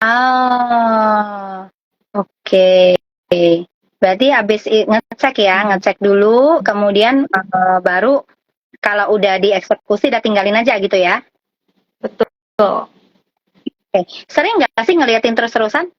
Oh, oke. Berarti habis ngecek ya, ngecek dulu, kemudian baru kalau udah dieksekusi udah tinggalin aja gitu ya. Betul. Oke. Sering nggak sih ngeliatin terus-terusan?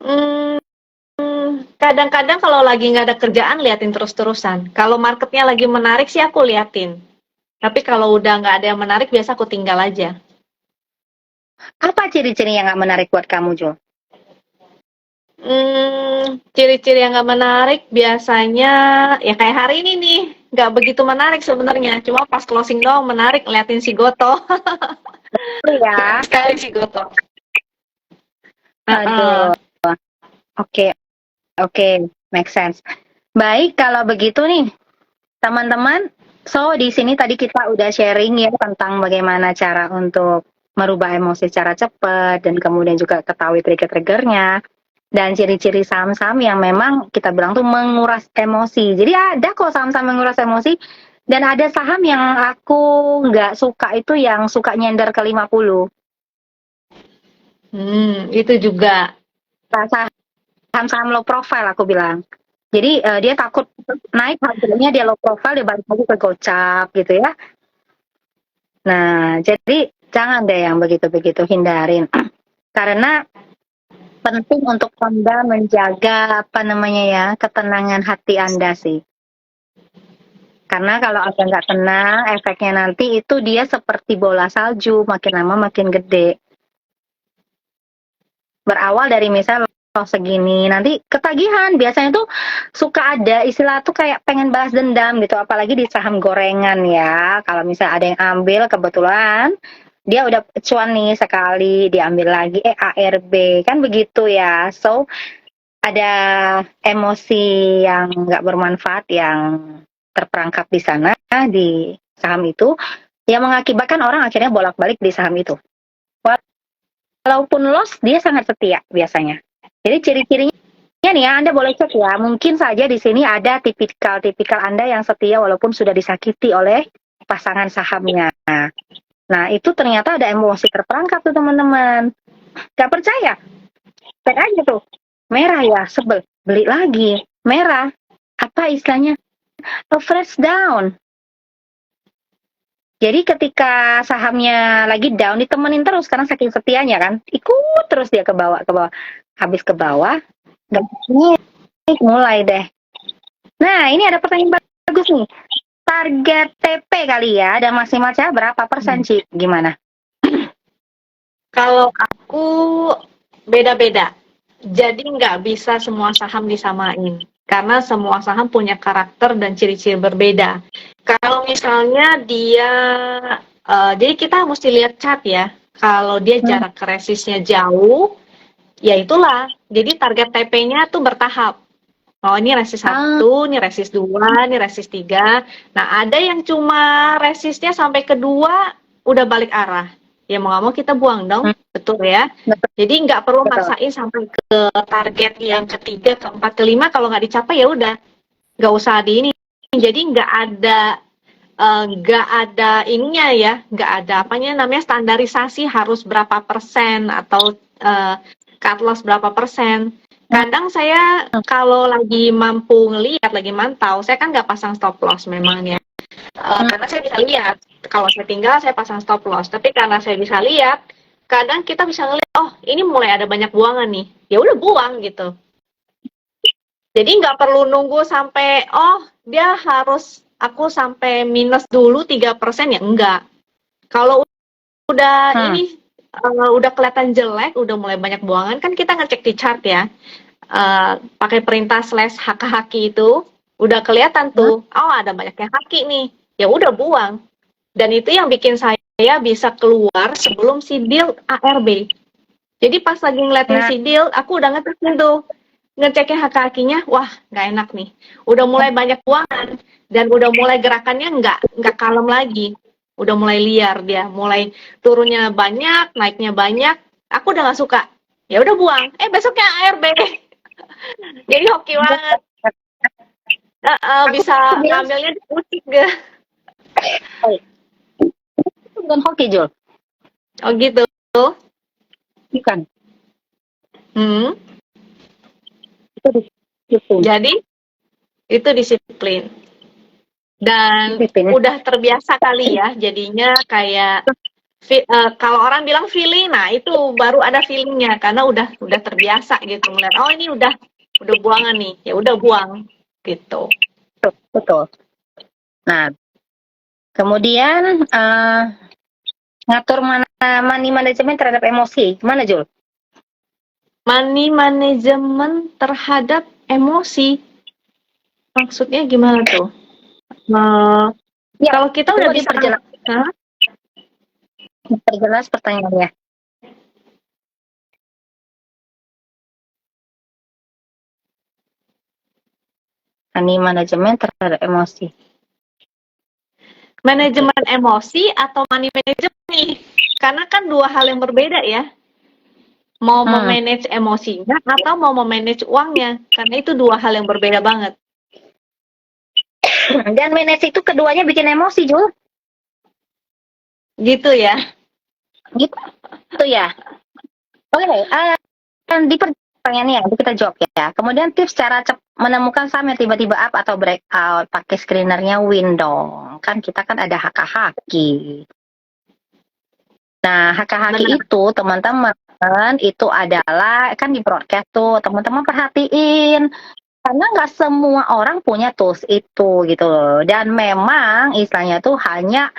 Hmm, kadang-kadang kalau lagi nggak ada kerjaan liatin terus-terusan. Kalau marketnya lagi menarik sih aku liatin. Tapi kalau udah nggak ada yang menarik, biasa aku tinggal aja. Apa ciri-ciri yang nggak menarik buat kamu, Jo? Ciri-ciri yang nggak menarik biasanya ya kayak hari ini nih, nggak begitu menarik sebenarnya. Cuma pas closing doang menarik, liatin si Goto. Oh Keren ya, sekali si Goto. aduh. Heeh. Oke, oke, make sense. Baik, kalau begitu nih, teman-teman. So, di sini tadi kita udah sharing ya tentang bagaimana cara untuk merubah emosi secara cepat dan kemudian juga ketahui trigger-triggernya dan ciri-ciri saham-saham yang memang kita bilang tuh menguras emosi. Jadi ada kok saham-saham menguras emosi dan ada saham yang aku nggak suka itu yang suka nyender ke 50. Itu juga. Saham-saham low profile aku bilang. Jadi dia takut naik harganya dia low profile dia balik lagi ke gocap gitu ya. Nah, jadi jangan deh yang begitu-begitu hindarin. Karena penting untuk Anda menjaga apa namanya ya, ketenangan hati Anda sih. Karena kalau Anda nggak tenang, efeknya nanti itu dia seperti bola salju, makin lama makin gede. Berawal dari misal loss segini, nanti ketagihan. Biasanya tuh suka ada istilah tuh kayak pengen balas dendam gitu, apalagi di saham gorengan ya. Kalau misal ada yang ambil kebetulan, dia udah cuan nih sekali, diambil lagi, ARB, kan begitu ya. So, ada emosi yang nggak bermanfaat yang terperangkap di sana, di saham itu, yang mengakibatkan orang akhirnya bolak-balik di saham itu. Walaupun loss, dia sangat setia biasanya. Jadi ciri-cirinya nih ya, Anda boleh cek ya, mungkin saja di sini ada tipikal-tipikal Anda yang setia walaupun sudah disakiti oleh pasangan sahamnya. Nah, itu ternyata ada emosi terperangkap tuh teman-teman. Gak percaya? Cek aja tuh. Merah ya, sebel. Beli lagi. Merah. Apa istilahnya? A fresh down. Jadi ketika sahamnya lagi down, ditemenin terus karena saking setianya kan. Ikut terus dia ke bawah, ke bawah. Habis ke bawah, nggak naik, mulai deh. Nah, ini ada pertanyaan bagus nih. Target TP kali ya, dan maksimalnya berapa persen, Ci? Gimana? Kalau aku beda-beda. Jadi nggak bisa semua saham disamain. Karena semua saham punya karakter dan ciri-ciri berbeda. Kalau misalnya dia, jadi kita mesti lihat chart ya. Kalau dia Hmm. jarak ke resistnya jauh, ya itulah. Jadi target TP-nya tuh bertahap. Oh, ini resist Ah, 1, ini resist 2, ini resist 3. Nah, ada yang cuma resistnya sampai kedua, udah balik arah. Ya mau nggak mau kita buang dong, hmm, betul ya. betul, Jadi nggak perlu betul. maksain sampai ke target yang ketiga, keempat, kelima. Kalau nggak dicapai ya udah, nggak usah di ini. Jadi nggak ada ininya ya, nggak ada apanya namanya standarisasi harus berapa persen atau cut loss berapa persen. Hmm, Kadang saya kalau lagi mampu ngelihat, lagi mantau, saya kan nggak pasang stop loss memang ya. hmm. Karena saya bisa lihat, kalau saya tinggal saya pasang stop loss. Tapi karena saya bisa lihat, kadang kita bisa ngelihat, oh ini mulai ada banyak buangan nih, ya udah buang gitu. Jadi nggak perlu nunggu sampai, oh dia harus aku sampai minus dulu 3% ya enggak. Kalau udah Hmm. ini udah kelihatan jelek, udah mulai banyak buangan, kan kita ngecek di chart ya. Pakai perintah slash haki itu, udah kelihatan Hmm. tuh, oh ada banyak yang haki nih. Ya udah buang. Dan itu yang bikin saya bisa keluar sebelum si deal ARB. Jadi pas lagi ngeliatin Nah, si deal, aku udah ngecekin tuh, ngecekin hak-hakinya, wah nggak enak nih. Udah mulai banyak buangan dan udah mulai gerakannya nggak kalem lagi. Udah mulai liar dia, mulai turunnya banyak, naiknya banyak. Aku udah nggak suka. Ya udah buang. Besoknya ARB. Jadi hoki banget. aku Bisa bilang, ngambilnya di musik gak? itu bukan hoki, Jul. Oh gitu. Bukan. Hmm. Itu disiplin. Jadi itu disiplin. Dan Disiplin. udah terbiasa kali ya, jadinya kayak kalau orang bilang feeling, nah itu baru ada feelingnya karena udah terbiasa gitu melihat, oh ini udah buangan nih, ya udah buang gitu. Betul. Nah, kemudian ngatur money management terhadap emosi. Gimana, Jul? Money management terhadap emosi. Maksudnya gimana tuh? Ya, Kalau kita udah coba bisa diperjelas pertanyaannya. Money management terhadap emosi. manajemen emosi atau money management nih? Karena kan dua hal yang berbeda ya. Mau memanage emosinya atau mau memanage uangnya. Karena itu dua hal yang berbeda banget. Dan manage itu keduanya bikin emosi, Jul. Gitu ya. Gitu ya. Oke, di pertanyaannya nanti kita jawab ya. Kemudian tips cara menemukan saham yang tiba-tiba up atau breakout, pakai screenernya win dong. Kan kita kan ada haki. Nah, haki itu teman-teman itu adalah kan di broadcast tuh, teman-teman perhatiin. Karena nggak semua orang punya tools itu gitu loh. Dan memang istilahnya tuh hanya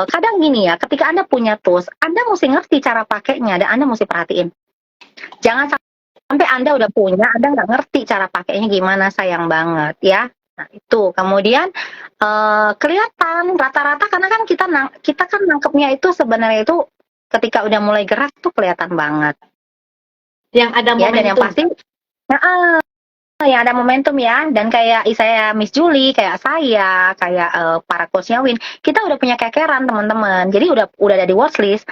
kadang gini ya, ketika Anda punya tools, Anda mesti ngerti cara pakainya dan Anda mesti perhatiin. Jangan sampai Anda udah punya, Anda nggak ngerti cara pakainya gimana, sayang banget ya. Nah, itu. Kemudian kelihatan rata-rata karena kan kita kan nangkepnya itu sebenarnya itu ketika udah mulai gerak tuh kelihatan banget. Yang ada momentum. Ya, dan yang pasti yang ada momentum ya, dan kayak saya Miss Julie, kayak saya, kayak para coachnya Win, kita udah punya kekeran teman-teman, jadi udah ada di watchlist.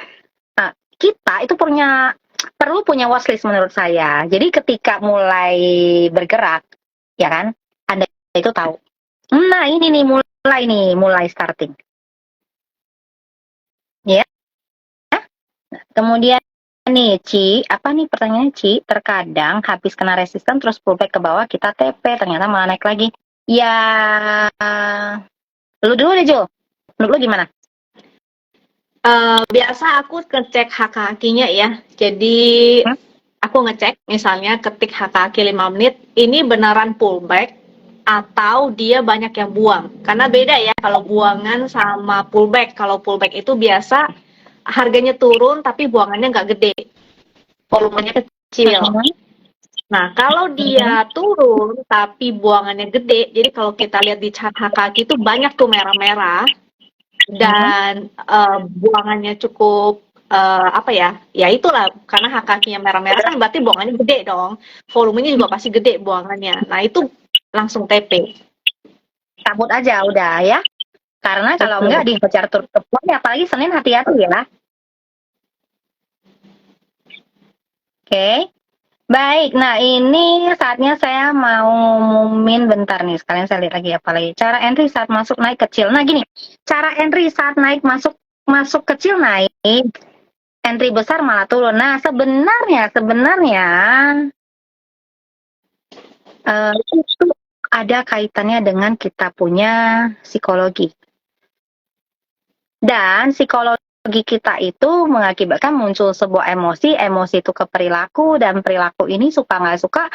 Nah, kita itu perlu punya watchlist menurut saya. Jadi ketika mulai bergerak, ya kan, Anda itu tahu. Nah ini nih mulai starting. Ya. Kemudian nih Ci, apa nih pertanyaannya Ci? Terkadang habis kena resisten terus pullback ke bawah kita TP, ternyata malah naik lagi. Ya, lu dulu deh Jo. Menurut lu gimana? Biasa aku ngecek haki-hakinya ya. Jadi aku ngecek misalnya ketik haki 5 menit, ini beneran pullback atau dia banyak yang buang. Karena beda ya kalau buangan sama pullback. Kalau pullback itu biasa harganya turun tapi buangannya nggak gede. Volumenya kecil. Nah, kalau dia turun tapi buangannya gede, jadi kalau kita lihat di chart HKG itu banyak tuh merah-merah dan buangannya cukup apa ya? Ya itulah karena HKG-nya merah-merah kan berarti buangannya gede dong. Volumenya juga pasti gede buangannya. Nah, itu langsung TP. Cabut aja udah ya. Karena kalau enggak dikejar turun ke bawah, apalagi Senin hati-hati ya. Oke. Baik, nah ini saatnya saya mau ngumumin bentar nih, sekalian saya lihat lagi apa lagi. Cara entry saat masuk naik kecil. Nah gini, cara entry saat naik masuk kecil naik, entry besar malah turun. Nah sebenarnya itu ada kaitannya dengan kita punya psikologi. Dan psikologi kita itu mengakibatkan muncul sebuah emosi itu ke perilaku, dan perilaku ini suka nggak suka,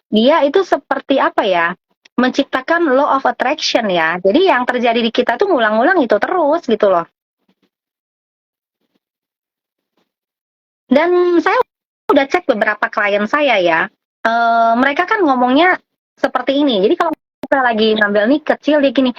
dia itu seperti apa ya, menciptakan law of attraction ya. Jadi yang terjadi di kita tuh ngulang-ngulang itu terus gitu loh. Dan saya udah cek beberapa klien saya ya, mereka kan ngomongnya seperti ini. Jadi kalau kita lagi ngambil nih kecil dia gini,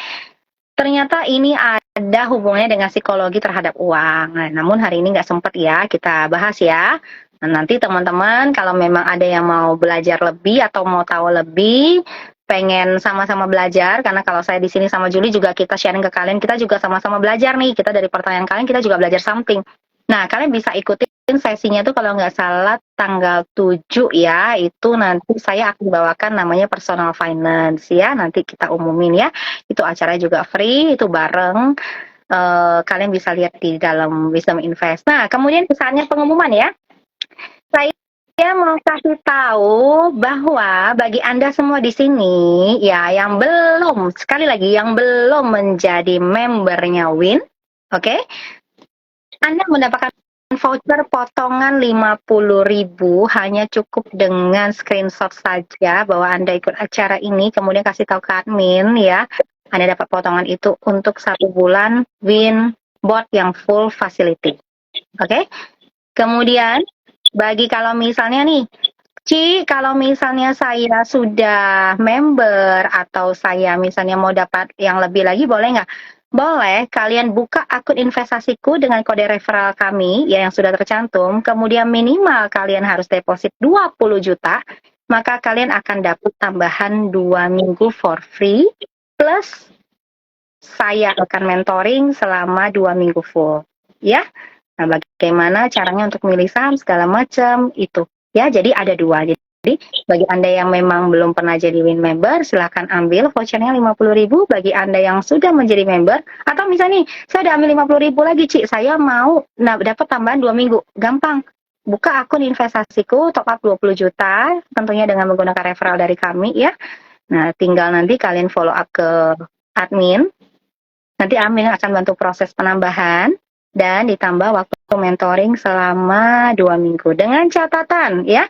ternyata ini ada hubungannya dengan psikologi terhadap uang. Nah, namun hari ini nggak sempat ya kita bahas ya. Nah, nanti teman-teman kalau memang ada yang mau belajar lebih atau mau tahu lebih, pengen sama-sama belajar, karena kalau saya di sini sama Julie juga kita sharing ke kalian, kita juga sama-sama belajar nih. Kita dari pertanyaan kalian kita juga belajar something. Nah, kalian bisa ikutin sesinya tuh kalau nggak salah tanggal 7 ya, itu nanti saya akan bawakan namanya personal finance ya, nanti kita umumin ya. Itu acara juga free, itu bareng. Kalian bisa lihat di dalam Wisdom Invest. Nah, kemudian saatnya pengumuman ya. Saya mau kasih tahu bahwa bagi Anda semua di sini ya yang belum, sekali lagi yang belum menjadi membernya Win, oke? Anda mendapatkan voucher potongan 50.000 hanya cukup dengan screenshot saja bahwa Anda ikut acara ini, kemudian kasih tahu ke admin ya. Anda dapat potongan itu untuk 1 bulan Win bot yang full facility. Oke? Kemudian bagi kalau misalnya nih, kalau misalnya saya sudah member atau saya misalnya mau dapat yang lebih lagi, boleh nggak? Boleh, kalian buka akun investasiku dengan kode referral kami ya, yang sudah tercantum, kemudian minimal kalian harus deposit 20 juta, maka kalian akan dapat tambahan 2 minggu for free, plus saya akan mentoring selama 2 minggu full. Ya, nah bagaimana caranya untuk milih saham segala macam itu. Ya, jadi ada 2. Jadi bagi Anda yang memang belum pernah jadi Win member, silahkan ambil vouchernya 50.000. Bagi Anda yang sudah menjadi member, atau misalnya nih, saya udah ambil 50.000 lagi, Ci, saya mau dapat tambahan 2 minggu. Gampang. Buka akun investasiku, top up 20 juta, tentunya dengan menggunakan referral dari kami ya. Nah, tinggal nanti kalian follow up ke admin. Nanti admin akan bantu proses penambahan dan ditambah waktu mentoring selama 2 minggu. Dengan catatan ya,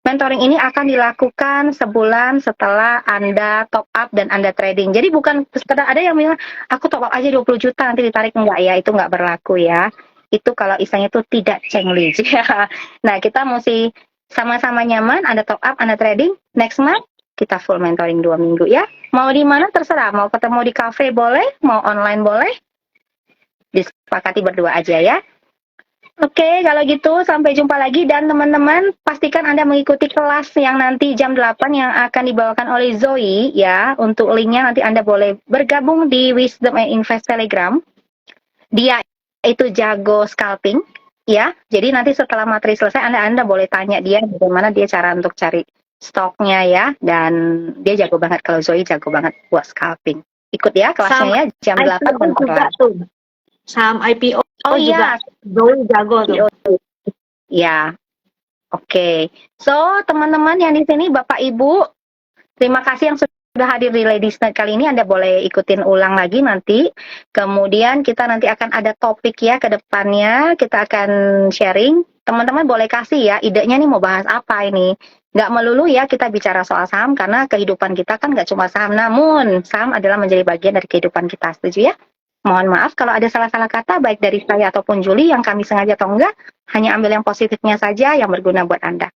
mentoring ini akan dilakukan sebulan setelah Anda top up dan Anda trading. Jadi bukan sekedar ada yang bilang, aku top up aja 20 juta nanti ditarik, enggak ya, itu enggak berlaku ya. Itu kalau istilahnya itu tidak cengli. Nah, kita mesti sama-sama nyaman, Anda top up, Anda trading, next month kita full mentoring 2 minggu ya. Mau di mana terserah, mau ketemu di cafe boleh, mau online boleh, disepakati berdua aja ya. Oke, kalau gitu sampai jumpa lagi, dan teman-teman pastikan Anda mengikuti kelas yang nanti jam 8 yang akan dibawakan oleh Zoe ya. Untuk linknya nanti Anda boleh bergabung di Wisdom and Invest Telegram. Dia itu jago scalping ya. Jadi nanti setelah materi selesai Anda boleh tanya dia bagaimana dia cara untuk cari stoknya ya, dan dia jago banget. Kalau Zoe jago banget buat scalping. Ikut ya kelasnya ya jam 8 dan juga tuh. Saham IPO juga Zoe jago tuh. Ya. Oke. So, teman-teman yang di sini Bapak Ibu, terima kasih yang sudah hadir di Ladies Night kali ini. Anda boleh ikutin ulang lagi nanti. Kemudian kita nanti akan ada topik ya ke depannya. Kita akan sharing. Teman-teman boleh kasih ya idenya nih mau bahas apa ini. Nggak melulu ya kita bicara soal saham, karena kehidupan kita kan nggak cuma saham. Namun saham adalah menjadi bagian dari kehidupan kita. Setuju ya? Mohon maaf kalau ada salah-salah kata baik dari saya ataupun Julie yang kami sengaja atau enggak. Hanya ambil yang positifnya saja yang berguna buat Anda.